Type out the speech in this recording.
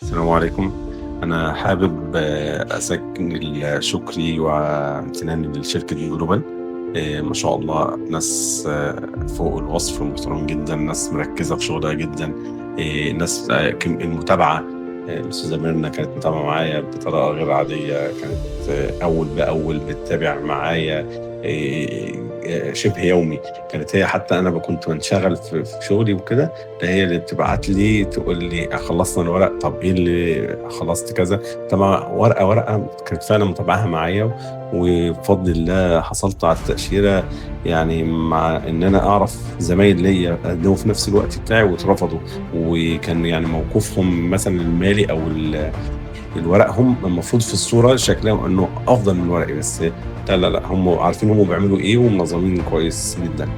السلام عليكم. أنا حابب أسجل شكري وامتناني لشركة جلوبال. ما شاء الله ناس فوق الوصف، محترمين جدًا، ناس مركّزة في شغلها جدًا. ناس المتابعة، الأستاذة ميرنا كانت متابعة معايا بطريقة غير عادية، كانت أول بأول بتتابع معايا شبه يومي. كانت هي حتى أنا كنت بانشغل في شغلي وكده، ده هي اللي بتبعت لي تقول لي خلصنا الورق، طب إيه اللي خلصت كذا، طبعًا ورقة، ورقة كانت فعلًا متابعاها معايا، وبفضل الله حصلت على التأشيرة. يعني مع إن أنا أعرف زمايل ليّا قدّموا في نفس الوقت بتاعي واترفضوا، وكان يعني موقفهم مثلًا المالي أو الورق هم المفروض في الصورة شكلهم إنه أفضل من ورقي، بس لا، لا، لأ، هم عارفين هم بيعملوا إيه ومنظمين كويس جدًا.